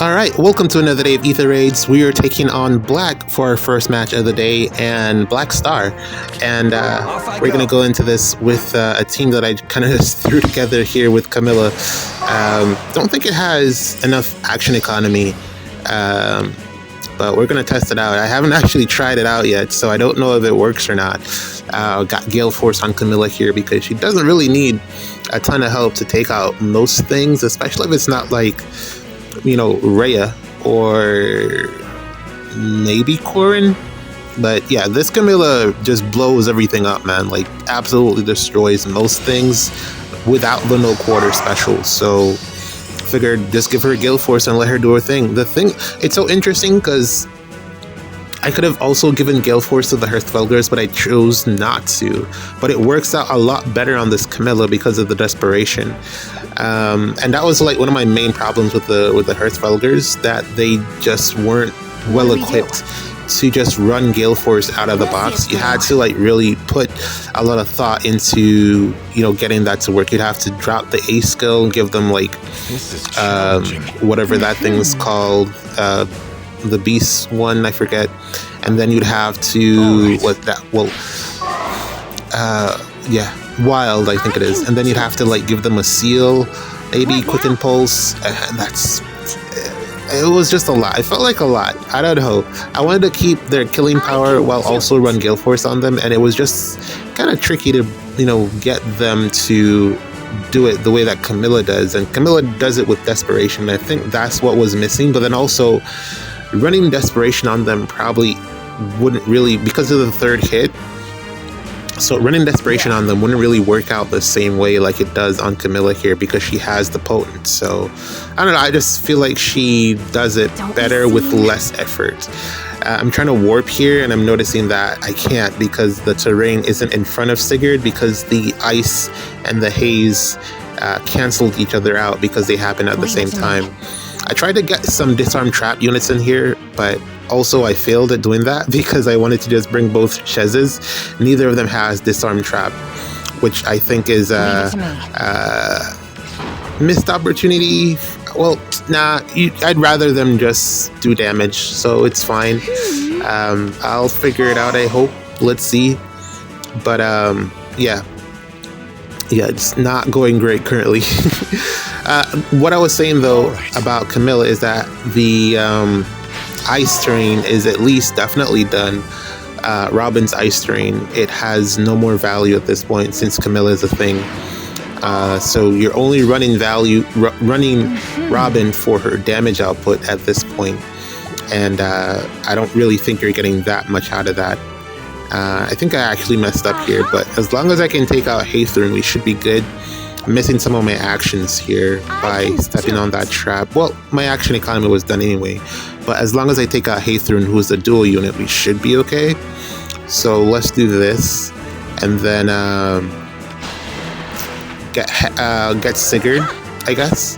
Alright, welcome to another day of Ether Raids. We are taking on Black for our first match of the day, and Black Star. And we're going to go into this with a team that I kind of just threw together here with Camilla. Don't think it has enough action economy, but we're going to test it out. I haven't actually tried it out yet, so I don't know if it works or not. Got Gale Force on Camilla here because she doesn't really need a ton of help to take out most things, especially if it's not like, you know, Rhea or maybe Corin. But yeah, this Camilla just blows everything up, man. Like, absolutely destroys most things without the no quarter special. So figured just give her a Gale Force and let her do her thing. It's so interesting because I could have also given Gale Force to the Hearthfelgers, but I chose not to. But it works out a lot better on this Camilla because of the desperation. And that was like one of my main problems with the Hearthfelgers, that they just weren't well equipped to just run Gale Force out of the box. You had to like really put a lot of thought into, you know, getting that to work. You'd have to drop the A skill and give them like whatever that thing's called, the beast one, I forget, and then you'd have to wild, I think it is, and then you'd have to like give them a seal, maybe quick impulse, and it was just a lot. It felt like a lot. I don't know. I wanted to keep their killing power while also run Gale Force on them, and it was just kind of tricky to, you know, get them to do it the way that Camilla does, and Camilla does it with desperation. I think that's what was missing, but then also running desperation on them probably wouldn't really, because of the third hit, so running desperation on them wouldn't really work out the same way like it does on Camilla here, because she has the potent. So I don't know, I just feel like she does it better with less effort. I'm trying to warp here, and I'm noticing that I can't because the terrain isn't in front of Sigurd, because the ice and the haze canceled each other out because they happen at the same time. I tried to get some disarm trap units in here, but also I failed at doing that because I wanted to just bring both Chezes. Neither of them has disarm trap, which I think is a missed opportunity. Well, nah, I'd rather them just do damage, so it's fine. I'll figure it out, I hope. Let's see. But yeah, it's not going great currently. What I was saying though about Camilla is that the ice terrain is at least definitely done. Robin's ice terrain, it has no more value at this point since Camilla is a thing. So you're only running Robin for her damage output at this point, and I don't really think you're getting that much out of that. I think I actually messed up here, but as long as I can take out Ather, we should be good. I'm missing some of my actions here by stepping on that trap. Well, my action economy was done anyway, but as long as I take out Ather, who's a dual unit, we should be okay. So let's do this, and then get Sigurd, I guess,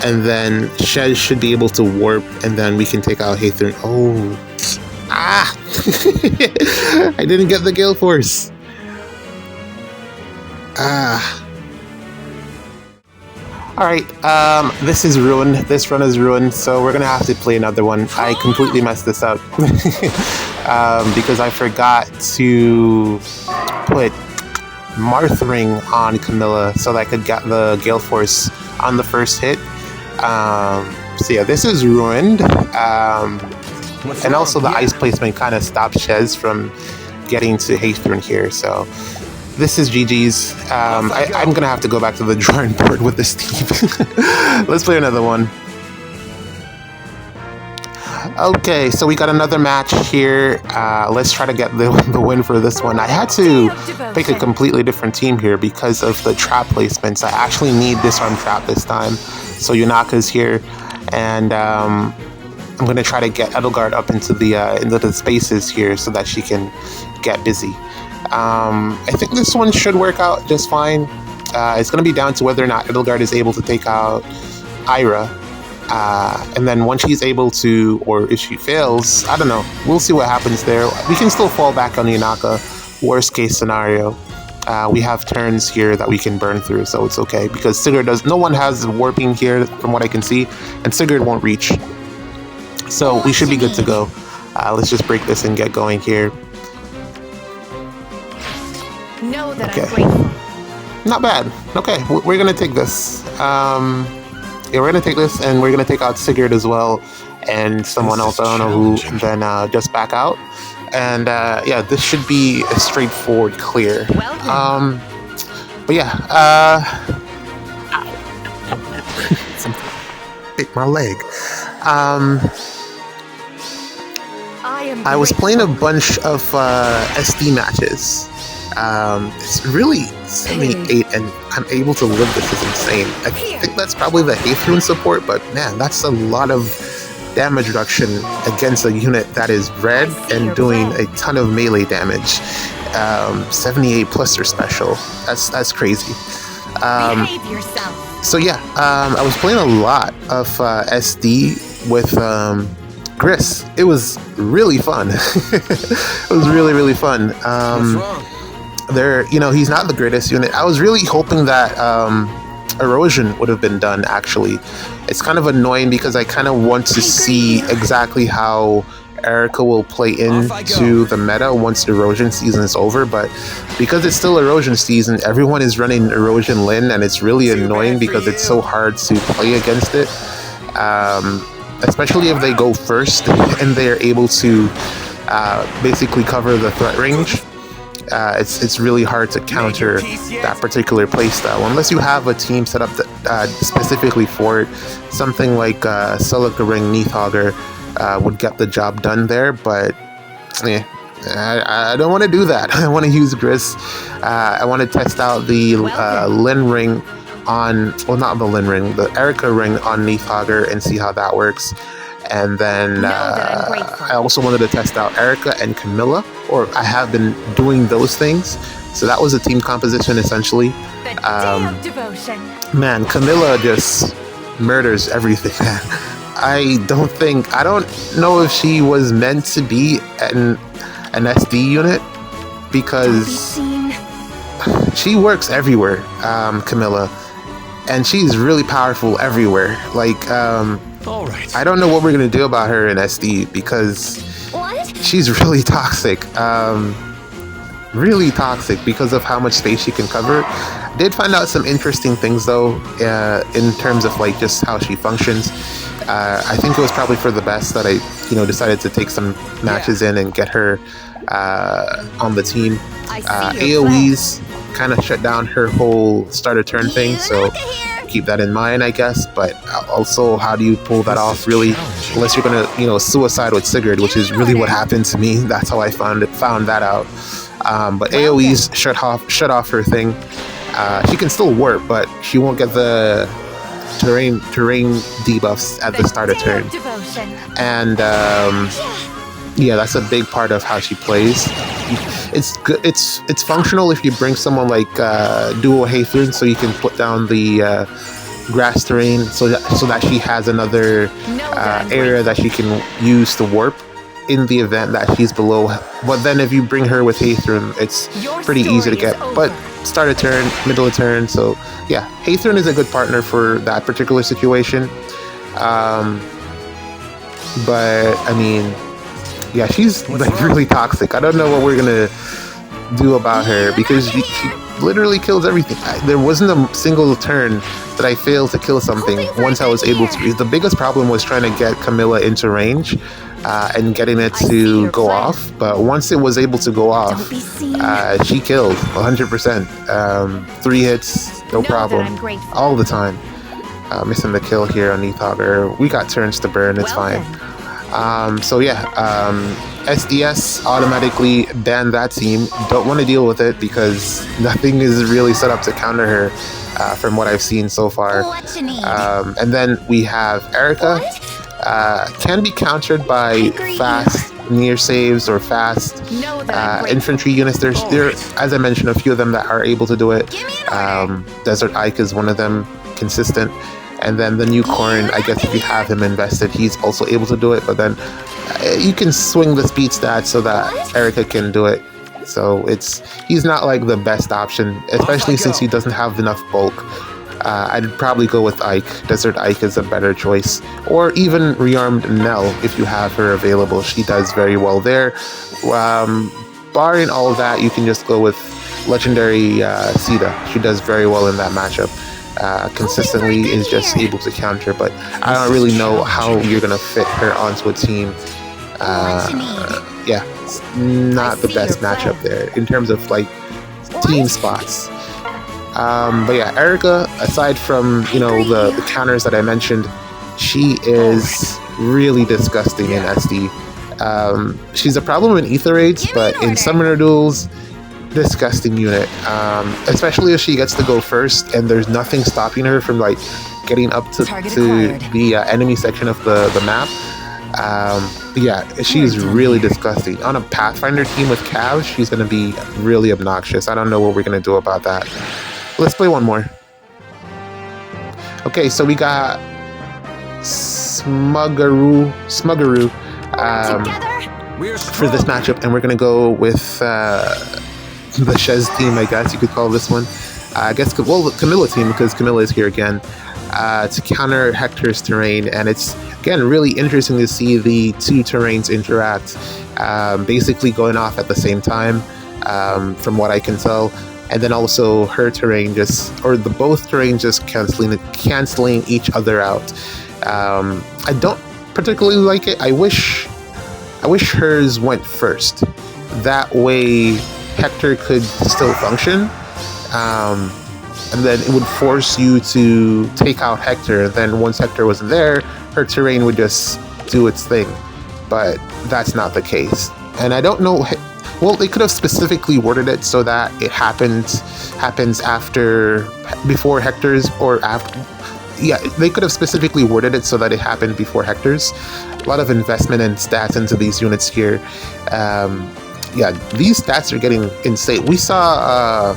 and then Shed should be able to warp, and then we can take out Ather. Oh, I didn't get the Gale Force. Alright, this is ruined. This run is ruined, so we're gonna have to play another one. I completely messed this up because I forgot to put Marthring on Camilla so that I could get the Gale Force on the first hit. So yeah, this is ruined. And also the ice placement kind of stopped Chez from getting to Ather here, so this is GG's. I'm gonna have to go back to the drawing board with this team. Let's play another one. Okay, so we got another match here. Let's try to get the win for this one. I had to pick a completely different team here because of the trap placements. I actually need disarm trap this time. So Yunaka's here, and I'm gonna try to get Edelgard up into the spaces here so that she can get busy. I think this one should work out just fine. It's going to be down to whether or not Edelgard is able to take out Ira. And then once she's able to, or if she fails, I don't know. We'll see what happens there. We can still fall back on Yunaka, worst case scenario. we have turns here that we can burn through, so it's okay, because Sigurd does. No one has warping here from what I can see, and Sigurd won't reach. So we should be good to go. Let's just break this and get going here. Know that Okay. I'm grateful. Not bad. Okay, we're gonna take this. Yeah, we're gonna take this, and we're gonna take out Sigurd as well, and someone else, I don't know who, and then just back out. And yeah, this should be a straightforward clear. Well done. But yeah, something hit my leg. I was playing a bunch of SD matches. It's really 78, and I'm able to live this is insane. I think that's probably the Ather support, but man, that's a lot of damage reduction against a unit that is red and doing a ton of melee damage. 78 plus their special. That's crazy. Behave yourself. So yeah, I was playing a lot of SD with Gris. It was really fun. It was really fun. He's not the greatest unit. I was really hoping that erosion would have been done, actually. It's kind of annoying because I kind of want to see exactly how Erica will play into the meta once erosion season is over, but because it's still erosion season, everyone is running erosion Lin, and it's really annoying because it's so hard to play against it, especially if they go first and they're able to basically cover the threat range. It's really hard to counter that particular playstyle unless you have a team set up specifically for it. Something like Celica Ring Neathauger would get the job done there, but yeah, I don't want to do that. I want to use Gris. I want to test out the Lin Ring on, well, not the Lin Ring, the Erica Ring on Neathauger and see how that works. And then I also wanted to test out Erica and Camilla, or I have been doing those things. So that was a team composition essentially. The day of devotion. Man, Camilla just murders everything. I don't know if she was meant to be an SD unit, because she works everywhere, Camilla, and she's really powerful everywhere. Like, all right. I don't know what we're gonna do about her in SD because she's really toxic. Really toxic because of how much space she can cover. Did find out some interesting things though, in terms of like just how she functions. I think it was probably for the best that I, decided to take some matches in and get her on the team. AoEs kind of shut down her whole start a turn thing, so keep that in mind, I guess. But also, how do you pull that off, really, unless you're gonna, suicide with Sigurd, which is really what happened to me. That's how I found that out. But AoEs shut off her thing. She can still warp, but she won't get the terrain debuffs at the start of turn. And yeah, that's a big part of how she plays. It's good. It's functional if you bring someone like Duo Ather, so you can put down the grass terrain, so that she has another area that she can use to warp in the event that she's below. But then if you bring her with Ather, it's pretty easy to get. But start a turn, middle of turn. So yeah, Ather is a good partner for that particular situation. But I mean, yeah, she's like really toxic. I don't know what we're gonna do about her because she literally kills everything. There wasn't a single turn that I failed to kill something once I was able to. The biggest problem was trying to get Camilla into range and getting it to go off. But once it was able to go off, she killed 100%. 3 hits, no problem, all the time. Missing the kill here on Neathauger. We got turns to burn, it's fine. So yeah, SDS automatically banned that team. Don't want to deal with it because nothing is really set up to counter her from what I've seen so far. And then we have Erica. Can be countered by fast near saves or fast infantry units. There, as I mentioned, a few of them that are able to do it. Desert Ike is one of them, consistent. And then the new Corn, I guess if you have him invested, he's also able to do it. But then you can swing the speed stats so that Erica can do it So he's not like the best option, especially since he doesn't have enough bulk. I'd probably go with Ike. Desert Ike is a better choice. Or even Rearmed Nell, if you have her available. She does very well there. Barring all of that, you can just go with Legendary Sita. She does very well in that matchup. Consistently is just able to counter, but I don't really know how you're going to fit her onto a team. Yeah, it's not the best matchup there in terms of like team spots. But yeah, Erica, aside from, you know, the counters that I mentioned, she is really disgusting in SD. She's a problem in Ether Raids, but in Summoner Duels, disgusting unit. Especially if she gets to go first and there's nothing stopping her from like getting up to the enemy section of the map. Yeah, she's really disgusting. On a Pathfinder team with Cav, she's going to be really obnoxious. I don't know what we're going to do about that. Let's play one more. Okay, so we got Smuggaroo for this matchup, and we're going to go with the Shez team, I guess you could call this one. I guess, well, the Camilla team, because Camilla is here again, to counter Hector's terrain, and it's, again, really interesting to see the two terrains interact, basically going off at the same time, from what I can tell, and then also her terrain both terrains just canceling each other out. I don't particularly like it. I wish hers went first. That way Hector could still function, and then it would force you to take out Hector, and then once Hector wasn't there, her terrain would just do its thing. But that's not the case, and I don't know. Well, they could have specifically worded it so that it happens before Hector's, or after. Yeah, they could have specifically worded it so that it happened before Hector's. A lot of investment and stats into these units here. Yeah, these stats are getting insane. We saw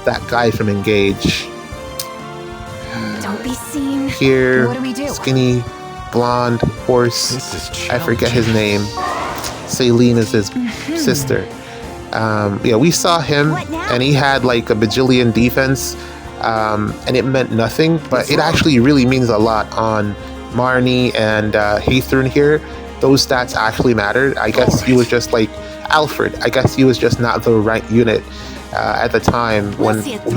that guy from Engage. Don't be seen. Here, what do we do? Skinny, blonde, horse. I forget his name. Celine is his sister. Yeah, we saw him, and he had like a bajillion defense, and it meant nothing, but it actually really means a lot on Marnie and Ather here. Those stats actually mattered. I guess he was just like Alfred. I guess he was just not the right unit at the time,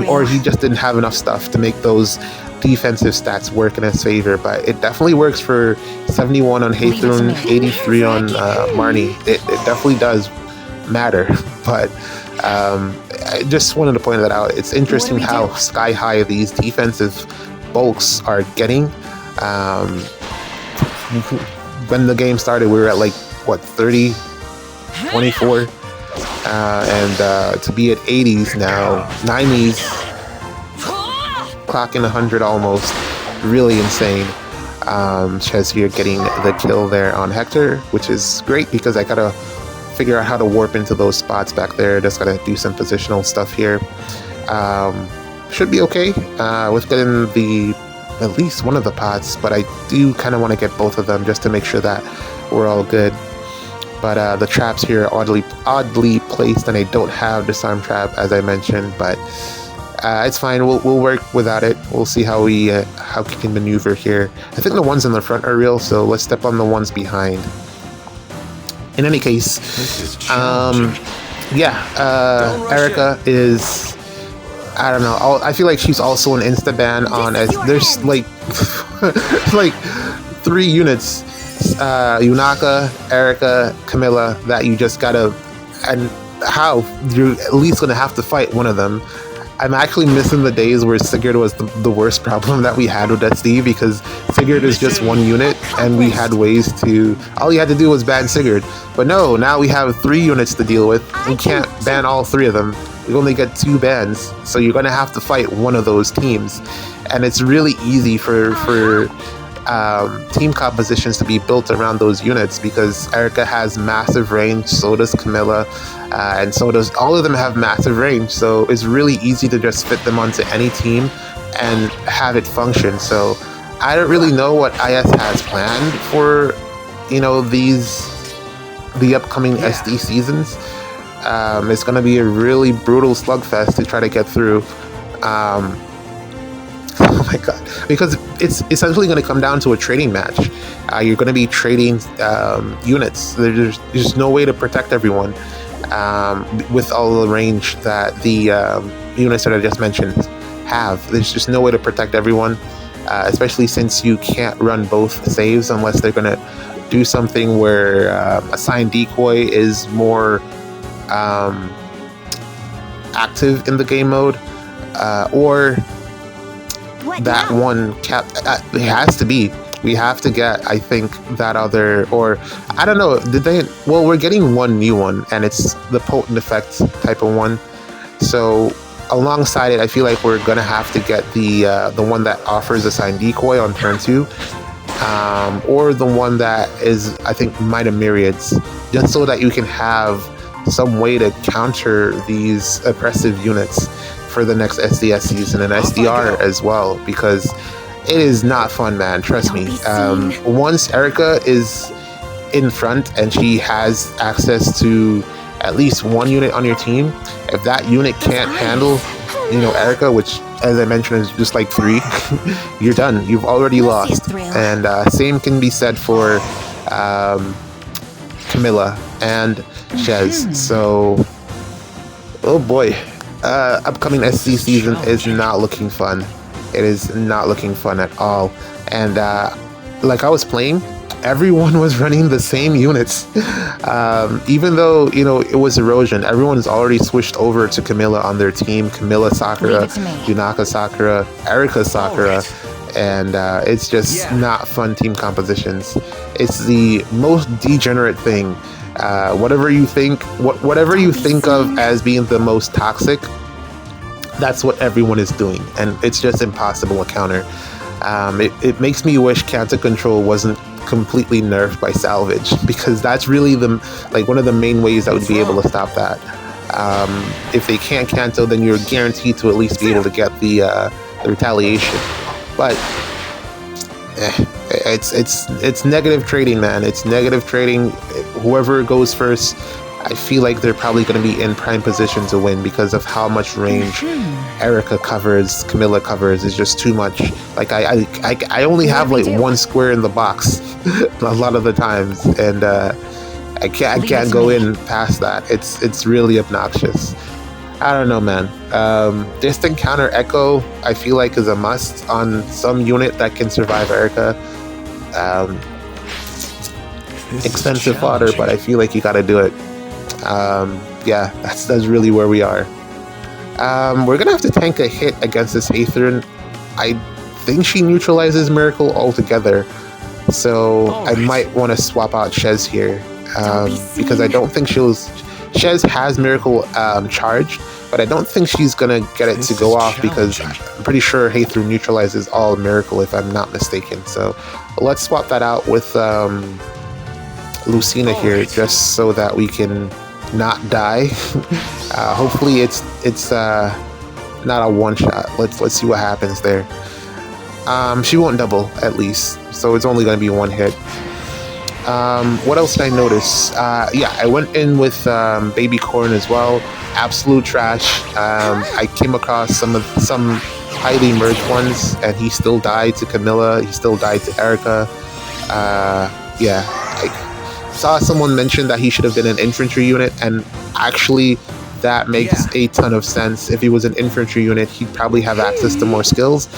or he just didn't have enough stuff to make those defensive stats work in his favor. But it definitely works for 71 on Ather, 83 on Marnie. It definitely does matter. But I just wanted to point that out. It's interesting how sky high these defensive bulks are getting. When the game started, we were at like, what, 30, 24? And to be at 80s now, 90s, clocking 100 almost, really insane. Shez here getting the kill there on Hector, which is great because I gotta figure out how to warp into those spots back there. Just gotta do some positional stuff here. Should be okay with getting at least one of the pots, but I do kind of want to get both of them just to make sure that we're all good. But the traps here are oddly placed, and I don't have disarm trap, as I mentioned, but it's fine. We'll work without it. We'll see how we can maneuver here. I think the ones in the front are real, so let's step on the ones behind. In any case, Erica is, I don't know, I feel like she's also an insta-ban on, as there's like like 3 units, Yunaka, Erica, Camilla, that you just gotta, and how you're at least gonna have to fight one of them. I'm actually missing the days where Sigurd was the worst problem that we had with SD, because Sigurd is just one unit, and we had ways to, all you had to do was ban Sigurd. But no, now we have 3 units to deal with. We can't ban all 3 of them. We only get 2 bans, so you're gonna have to fight one of those teams. And it's really easy for team compositions to be built around those units, because Erica has massive range, so does Camilla, and so does, all of them have massive range, so it's really easy to just fit them onto any team and have it function. So I don't really know what IS has planned for, you know, the upcoming SD seasons. It's going to be a really brutal slugfest to try to get through. Oh my god, because it's essentially going to come down to a trading match. You're going to be trading units. There's no way to protect everyone with all the range that the units that I just mentioned have. There's just no way to protect everyone, especially since you can't run both saves unless they're going to do something where assigned decoy is more active in the game mode, or that one cap. It has to be. We have to get, I think, that other, or I don't know. Did they? Well, we're getting one new one, and it's the potent effect type of one. So alongside it, I feel like we're gonna have to get the one that offers assigned decoy on turn 2, or the one that is, I think, Might of Myriads, just so that you can have some way to counter these oppressive units for the next SDS season and SDR as well, because it is not fun, man. Trust me. Once Erica is in front and she has access to at least one unit on your team, if that unit can't handle, Erica, which, as I mentioned, is just like 3, you're done. You've already lost. And same can be said for Camilla and Shez. So, oh boy. Upcoming SC season is not looking fun. It is not looking fun at all. And like I was playing, everyone was running the same units. Even though, it was erosion, everyone's already switched over to Camilla on their team. Camilla Sakura, Junaka Sakura, Erica Sakura. And it's just not fun team compositions. It's the most degenerate thing. Whatever you think of as being the most toxic, that's what everyone is doing, and it's just impossible to counter. It makes me wish Cancer Control wasn't completely nerfed by salvage, because that's really one of the main ways that would be able to stop that. If they can't cancel, then you're guaranteed to at least be able to get the retaliation. But it's negative trading, man. It's negative trading. Whoever goes first, I feel like they're probably going to be in prime position to win because of how much range Erica covers, Camilla covers. Is just too much. Like I only have like one square in the box a lot of the times, and I can't go in past that. It's really obnoxious. I don't know, man. Distant counter echo, I feel like, is a must on some unit that can survive Erica. Expensive fodder, but I feel like you gotta do it. Yeah, that's really where we are. We're gonna have to tank a hit against this Ather. I think she neutralizes Miracle altogether, so I might want to swap out Shez here, because I don't think Shez has Miracle charged, but I don't think she's gonna get it to go off, because I'm pretty sure Ather neutralizes all Miracle, if I'm not mistaken. So let's swap that out with Lucina here, just so that we can not die. Hopefully it's not a one shot. Let's see what happens there. She won't double, at least, so it's only going to be one hit. What else did I notice? Yeah, I went in with Baby Corn as well. Absolute trash. I came across some highly merged ones, and he still died to Camilla. He still died to Erica. Yeah, I saw someone mention that he should have been an infantry unit, and actually that makes a ton of sense. If he was an infantry unit, he'd probably have access to more skills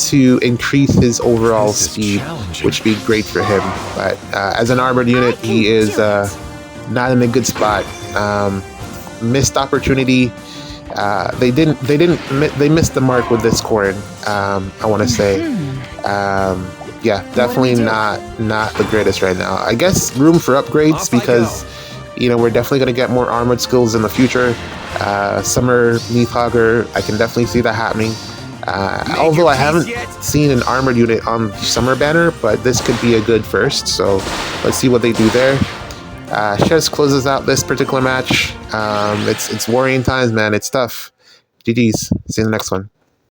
to increase his overall speed, which would be great for him. But as an armored unit, he is not in a good spot. Missed opportunity. They missed the mark with this corn. I want to say. Yeah, definitely not the greatest right now. I guess room for upgrades, because we're definitely going to get more armored skills in the future. Summer Neathogger, I can definitely see that happening. Although I haven't seen an armored unit on Summer Banner, but this could be a good first, so let's see what they do there. Shez closes out this particular match. It's worrying times, man. It's tough. GG's. See you in the next one.